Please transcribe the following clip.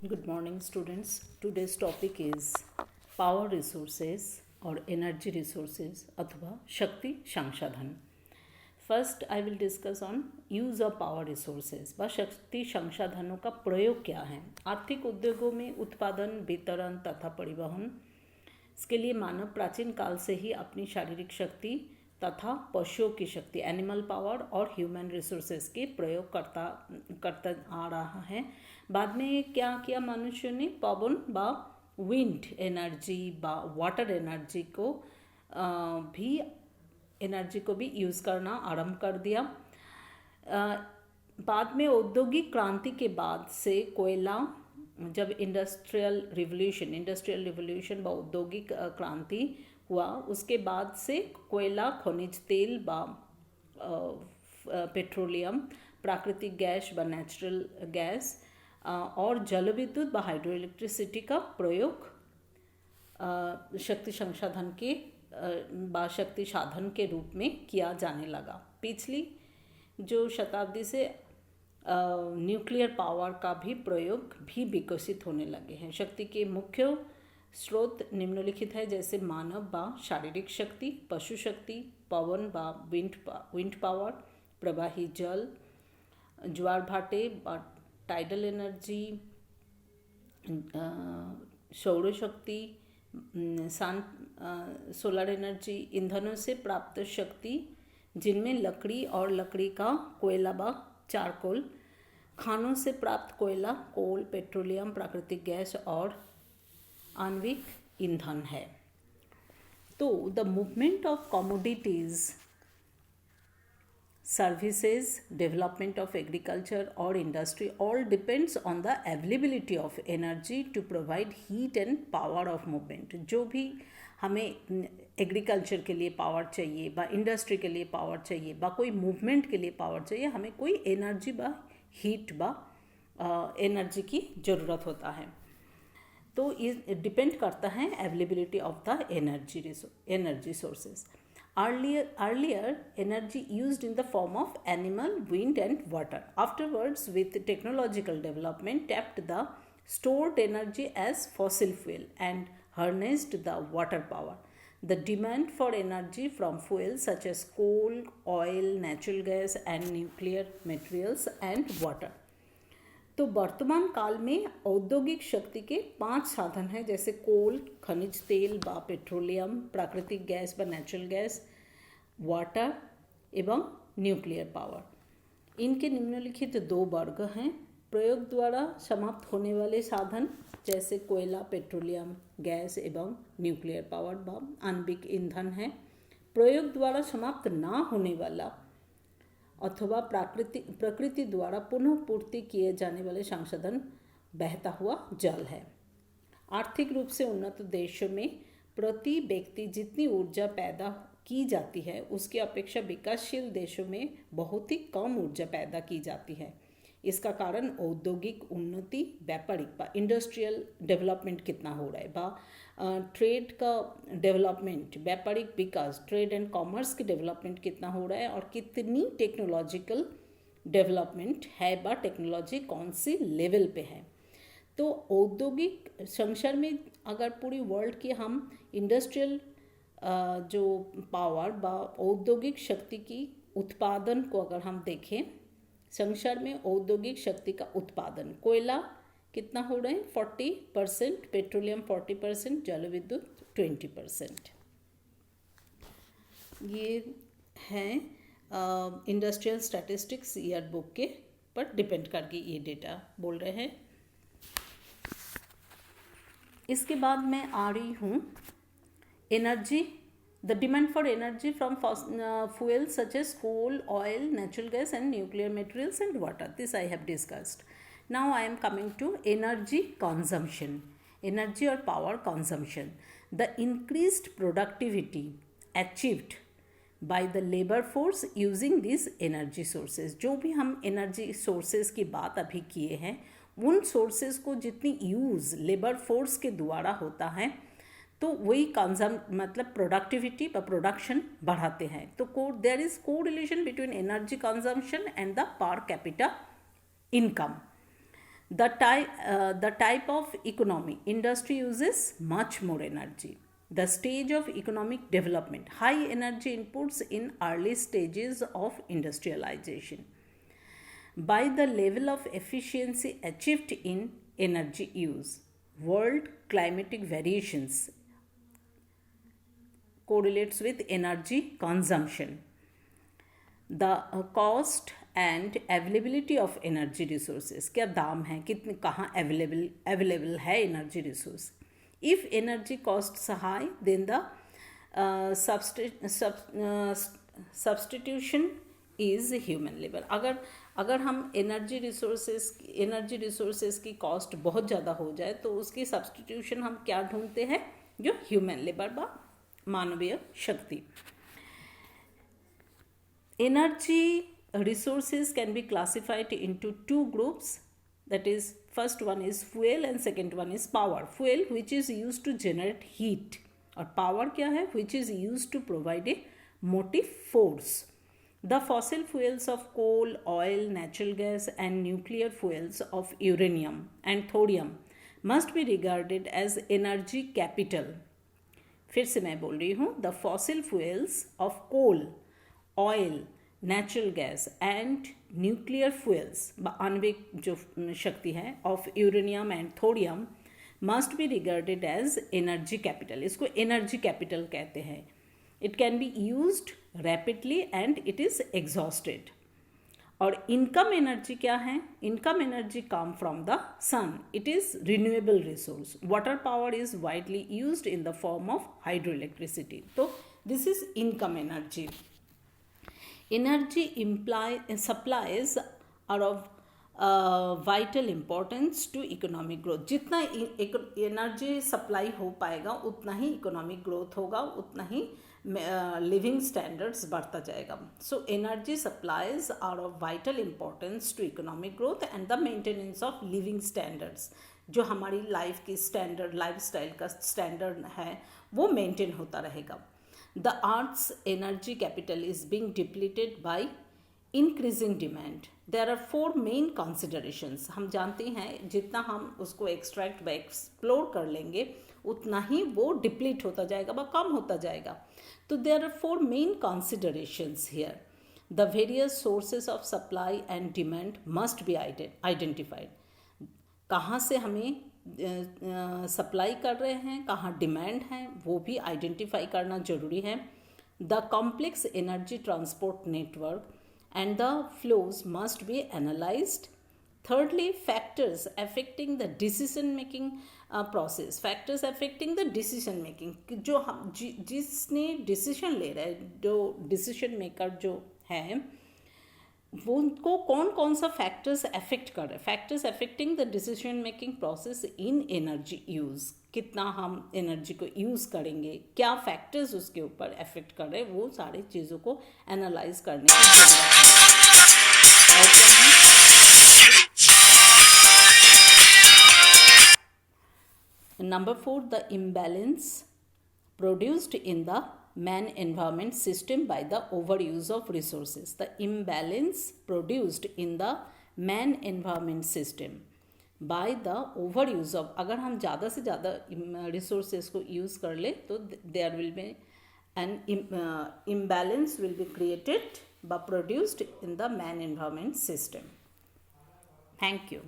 Good morning, students. Today's topic is power resources और energy resources अथवा शक्ति संसाधन. First, I will discuss on use of power resources व शक्ति संसाधनों का प्रयोग क्या है. आर्थिक उद्योगों में उत्पादन, वितरण तथा परिवहन इसके लिए मानव प्राचीन काल से ही अपनी शारीरिक शक्ति तथा पशुओं की शक्ति एनिमल पावर और ह्यूमन रिसोर्सेज के प्रयोग करता आ रहा है. बाद में क्या किया मनुष्य ने, पवन व विंड एनर्जी व वाटर एनर्जी को भी यूज़ करना आरंभ कर दिया. बाद में औद्योगिक क्रांति के बाद से कोयला, जब इंडस्ट्रियल रिवोल्यूशन व औद्योगिक क्रांति हुआ, उसके बाद से कोयला, खनिज तेल व पेट्रोलियम, प्राकृतिक गैस व नेचुरल गैस और जल विद्युत व हाइड्रो इलेक्ट्रिसिटी का प्रयोग शक्ति साधन के रूप में किया जाने लगा. पिछली जो शताब्दी से न्यूक्लियर पावर का भी प्रयोग भी विकसित होने लगे हैं. शक्ति के मुख्य स्रोत निम्नलिखित है, जैसे मानव व शारीरिक शक्ति, पशु शक्ति, पवन व विंड पावर, प्रवाही जल, ज्वार भाटे व टाइडल एनर्जी, सौर शक्ति, सोलर एनर्जी, ईंधनों से प्राप्त शक्ति जिनमें लकड़ी और लकड़ी का कोयला व चारकोल, खानों से प्राप्त कोयला, कोल, पेट्रोलियम, प्राकृतिक गैस और आणविक ईंधन है. तो the movement of commodities, services, development of agriculture or industry all depends on the availability of energy to provide heat and power of movement. जो भी हमें एग्रीकल्चर के लिए पावर चाहिए, बा इंडस्ट्री के लिए पावर चाहिए, बा कोई मूवमेंट के लिए पावर चाहिए, हमें कोई एनर्जी बा हीट बा एनर्जी की ज़रूरत होता है. तो ये डिपेंड करता है availability of the energy sources. Earlier, energy used in the form of animal, wind and water. Afterwards, with technological development, tapped the stored energy as fossil fuel and harnessed the water power. The demand for energy from fuels such as coal, oil, natural gas and nuclear materials and water. तो वर्तमान काल में औद्योगिक शक्ति के 5 साधन हैं, जैसे कोल, खनिज तेल व पेट्रोलियम, प्राकृतिक गैस व नेचुरल गैस, वाटर एवं न्यूक्लियर पावर. इनके निम्नलिखित 2 वर्ग हैं. प्रयोग द्वारा समाप्त होने वाले साधन जैसे कोयला, पेट्रोलियम, गैस एवं न्यूक्लियर पावर व आणविक ईंधन है. प्रयोग द्वारा समाप्त ना होने वाला अथवा प्रकृति द्वारा पुनः पूर्ति किए जाने वाले संसाधन बहता हुआ जल है. आर्थिक रूप से उन्नत देशों में प्रति व्यक्ति जितनी ऊर्जा पैदा की जाती है, उसकी अपेक्षा विकासशील देशों में बहुत ही कम ऊर्जा पैदा की जाती है. इसका कारण औद्योगिक उन्नति, व्यापारिक इंडस्ट्रियल डेवलपमेंट कितना हो रहा है, ट्रेड का डेवलपमेंट, व्यापारिक विकास, ट्रेड एंड कॉमर्स की डेवलपमेंट कितना हो रहा है और कितनी टेक्नोलॉजिकल डेवलपमेंट है, टेक्नोलॉजी कौन सी लेवल पे है. तो औद्योगिक संसार में अगर पूरी वर्ल्ड की हम इंडस्ट्रियल जो पावर व औद्योगिक शक्ति की उत्पादन को अगर हम देखें, संसार में औद्योगिक शक्ति का उत्पादन, कोयला कितना हो रहे हैं 40%, पेट्रोलियम 40%, जल विद्युत 20%. ये हैं इंडस्ट्रियल स्टैटिस्टिक्स ईयर बुक के पर डिपेंड करके ये डेटा बोल रहे हैं. इसके बाद मैं आ रही हूँ energy, the demand for energy from fuels such as coal, oil, natural gas and nuclear materials and water. This I have discussed. Now I am coming to energy consumption, energy or power consumption. The increased productivity achieved by the labor force using these energy sources. जो भी हम energy sources की बात अभी किए हैं, उन sources को जितनी यूज़ लेबर फोर्स के द्वारा होता है, तो वही मतलब प्रोडक्टिविटी व प्रोडक्शन बढ़ाते हैं. तो देयर इज को relation between energy consumption and the per capita income. The type of economy, industry uses much more energy. The stage of economic development, high energy inputs in early stages of industrialization. By the level of efficiency achieved in energy use, world climatic variations correlates with energy consumption. The cost and availability of energy resources, क्या दाम है, कितने कहाँ available है energy resource. If energy costs are high, then the substitution is human labor. अगर हम energy resources की cost बहुत ज़्यादा हो जाए तो उसकी सब्सटीट्यूशन हम क्या ढूंढते हैं, जो ह्यूमन लेबर बा मानवीय शक्ति. Energy resources can be classified into two groups, that is first one is fuel and second one is power. Fuel which is used to generate heat और power क्या है, which is used to provide a motive force. The fossil fuels of coal, oil, natural gas and nuclear fuels of uranium and thorium must be regarded as energy capital. फिर से मैं बोल रही हूँ, the fossil fuels of coal, oil, natural gas and nuclear fuels, आणविक जो शक्ति है, of uranium and thorium must be regarded as energy capital. इसको energy capital कहते हैं. It can be used rapidly and it is exhausted. और income energy क्या है, income energy come from the sun. It is renewable resource. Water power is widely used in the form of hydroelectricity. तो this is income energy. Energy supplies are of vital importance to economic growth. जितना energy supply हो पाएगा उतना ही economic growth होगा, उतना ही living standards बढ़ता जाएगा. So energy supplies are of vital importance to economic growth and the maintenance of living standards. जो हमारी लाइफ की स्टैंडर्ड, लाइफ स्टाइल का स्टैंडर्ड है वो मेंटेन होता रहेगा. The earth's energy capital is being depleted by increasing demand. There are 4 main considerations. हम जानते हैं जितना हम उसको एक्सट्रैक्ट व एक्सप्लोर कर लेंगे उतना ही वो डिप्लीट होता जाएगा व कम होता जाएगा. तो there are 4 main considerations here. The various sources of supply and demand must be identified. कहाँ से हमें सप्लाई कर रहे हैं, कहाँ डिमांड है, वो भी आइडेंटिफाई करना जरूरी है. The complex energy transport network and the flows must be analyzed. Thirdly, factors affecting the decision making process. Factors affecting the decision making. जो हम जिसने डिसीजन ले रहा है, जो डिसीजन मेकर जो है, वो उनको कौन कौन सा फैक्टर्स अफेक्ट कर रहे हैं. Factors affecting the decision making process in energy use. कितना हम एनर्जी को यूज़ करेंगे, क्या फैक्टर्स उसके ऊपर अफेक्ट कर रहे हैं, वो सारी चीज़ों को एनालाइज करने की जरूरत है. Number 4, the imbalance produced in the man-environment system by the overuse of resources. The imbalance produced in the man-environment system by the overuse of, अगर हम ज़्यादा से ज़्यादा resources को use कर ले तो there will be an imbalance will be created but produced in the man-environment system. Thank you.